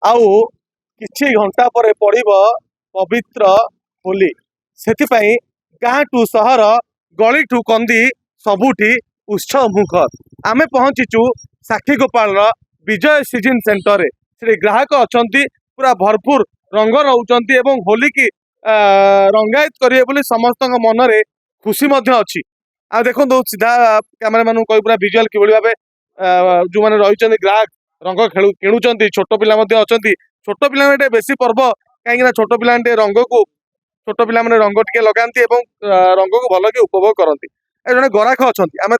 आउ किछि घंटा पर पड़िब पवित्र होली सेथिपाई गाँ टू सहर गली टू कंदी सबुठी उत्सव मुखर आमे पहुंचीचु साक्षी गोपाल विजय सीजन सेंटर से ग्राहक अच्छा पूरा भरपूर रंग रोचंती एवं होली की रंगायत करिए बोली समस्त मन रे खुशी मध्य अच्छी आ देखो सीधा कैमेरा मान कह पूरा विजुअल किभली भाबे जो मैंने रही ग्राहक रंग किणुचंती छोट पिला अच्छा छोट पिला बेसी पर्व कहीं छोट पिला रंग को छोट पिला रंग टिके लगाती रंग को भल के उपभोग करती जड़े गराख अच्छा आम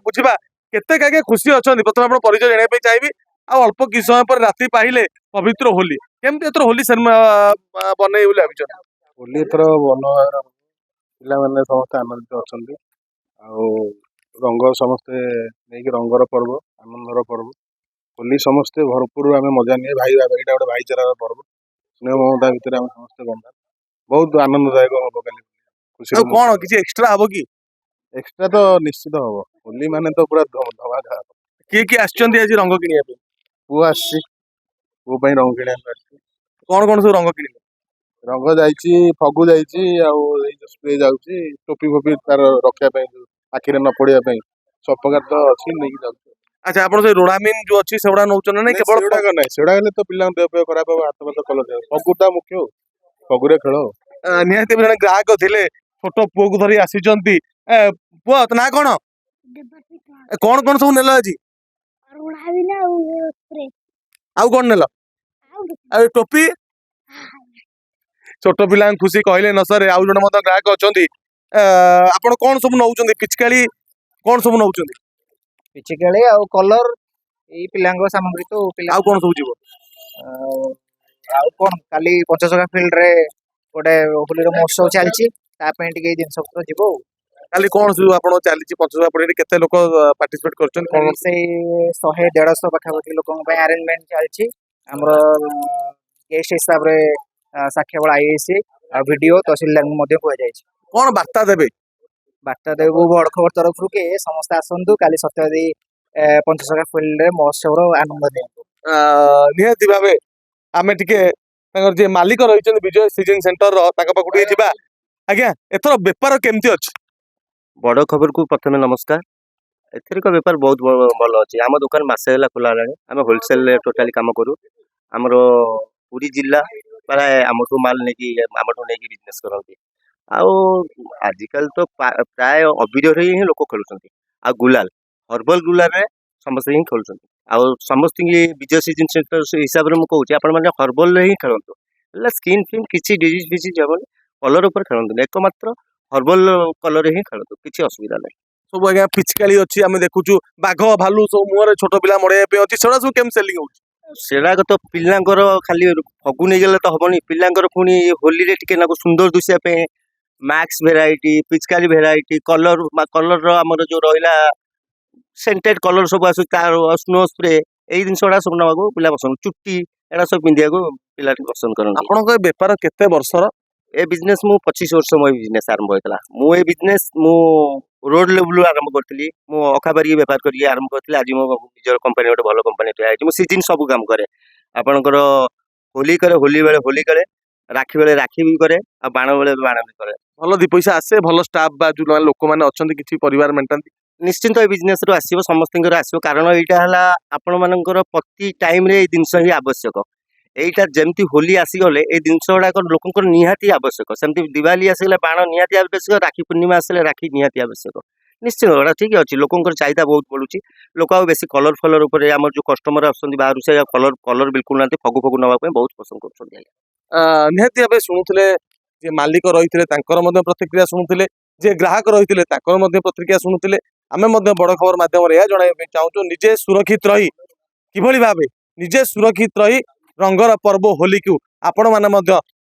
बुझा केते क्या खुशी अच्छा प्रथम आप परिचय जाना चाहिए आ अल्प कि समय पर राति पाहिले पवित्र होली केमती एथर होली बनई बोली भाई होली एथर बन पिला समस्त आनंदित अच्छा रंग समस्ते नहीं रंगर पर्व आनंदर पर्व होली समस्ते भरपूर आम मजा निए भाई भाई गोटे भाईचारार पर्व स्नेह ममता भितर आम समस्ते बंधा बहुत आनंददायक हम कल खुशी कौन किसी एक्स्ट्रा हम कि एक्सट्रा तो निश्चित हम होली माने तो पूरा धमाका किए आसछन्ती आज रंग किनिया पुआ आसी पुआ रंग किणा कौन कौन सब रंग किनिले रंग जाइए फगु जाइए स्प्रे जाऊँगी टोपी फोपी तार रखापी आखिरे न पड़ापी सब प्रकार तो अच्छी नहीं जाऊँ अच्छा आप रोडामिन जो अच्छी से नौचन ना केवल ना सेगुड़ा तो पिला देह खराब हम हाथ फाथ कलर फगुटा मुख्य फगुरे खेल निहाती जन ग्राहक थे छोट पुओ को धरी आसी पुआ ना कौन कौन कौन सब नेल आज आउ कौन नेल टोपी छोट पिला खुशी कहले न सर आउ जन ग्राहक अच्छा आप कौन सब नौ पिचकाली कौन सब नौ पिचकाली आ कलर एई पिलांग सामग्री तो पिला आउ कौन सब जीव आउ कौन काली पंचसखा फील्ड रे गोटे होली महोत्सव चलची तापे टिके जिनस पत्र जीवो काली कौन सब आपण चली पंचसखा पड़े केते लोक पार्टिसिपेट करछन कौन से 100-150 पाखापाखि लोक अरेंजमेंट चलची हमर गेस्ट हिसाब रे साक्षी बळ आईएसी वीडियो तहसीलदार मध्ये को जाय छी कौन वार्ता देबे बार्ता देव बड़ खबर तरफ के समस्त आसतु काली सत्यवादी पंचसखा फील्ड रे महोत्सव आनंद दियंतु निहाती भावे आमे टिके जे मालिक रही विजय सीजन सेंटर पाखु टिके आज्ञा एथर बेपार केमती अच्छी बड़ खबर को प्रथम नमस्कार एथरिक बेपार बहुत भल अच्छी आम दुकान मसे खोला आम होलसेल टोटाली कम करूँ आमर पुरी जिला प्राय आमठू माल नहीं आमठू नहीं बिजनेस करती आजिकल तो प्राय अबीर ही लोक खेलुं आ गुलाल हर्बल गुलाल समस्त ही खेलुं आ समस्त विजय सीजन सेंटर हिसाब से मुझे आपने हर्बल ही खेलतु स्किन फिन किसी डिजीज फिजीज हेनी कलर उपर खेलतु एकमात्र हर्बल कलर ही खेलतु किसी असुविधा नहीं सब आज्ञा पिचकाली अच्छी आम देखुचु बाघ भालू सब मुहर छोट पिला मड़ाई अच्छी से सब केम सेलिंग हो सेडाक तो पिलांकर खाली फगु नहीं गले तो हमनी पिलांकर पुणी होली रे टिके नाको सुंदर दुसिया मैक्स भेराइटी पिचकारी भेराइटी कलर कलर आमर जो रहा सेंटेड कलर सब आस स्नो स्प्रे यही जिन सब ना पिला पसंद चुट्टी एटा सब पिंधिया को पिला पसंद करते आपन बेपार केते वर्षर ए बिजनेस मु 25 वर्ष मो बिजनेस आरंभ होता मु ए बिजनेस मु रोड लेवल आरंभ करी मु अखाबारी बेपार करी आरंभ करी आज मो निजर कंपनी गोटे भल कंपनी सीजन सब काम करे आपणकर होली करे होली करे राखी बेले राखी भी करे आ बाण बेले बाण भी करे भल दी पैसा आसे भल स्टाफ बा जो लोक मैंने अच्छा किसी परिवार मेंटेन निश्चिंत ए बिजनेस रो आसीबो समस्त आसीबो कारण एटा हला आपण मानकर प्रति टाइम रे जिनस ही आवश्यक एटा जमती होली आसीगले ए जिनस गुड़ाक लोक निहाती आवश्यक सेमती दिवाली आसगले बाण निहाती आवश्यक राखी पूर्णिमा आसले राखी निहाती आवश्यक निश्चित गोटा ठीक अच्छे लोकर चाहिदा बहुत बढ़ुची लोक आ बेसी कलर फलर उपर आम जो कस्टमर आसुँच बाहर से कलर कलर बिल्कुल ना फगु फगु नापी बहुत पसंद कर निहाती भाव शुणुले जे मालिक रही प्रतिक्रिया शुणुले जे ग्राहक रही प्रतिक्रिया शुणुले आम बड़ खबर मध्यम यह जन चाहूँ निजे सुरक्षित रही किभली भावे निजे सुरक्षित रही रंगर पर्व होली को आपण मैंने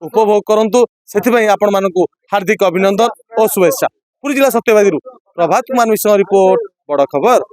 उपभोग करंतु से आपण मानक हार्दिक अभिनंदन और शुभेच्छा पुरी जिला सत्यवादी प्रभात कुमार मिश्र रिपोर्ट बड़ खबर।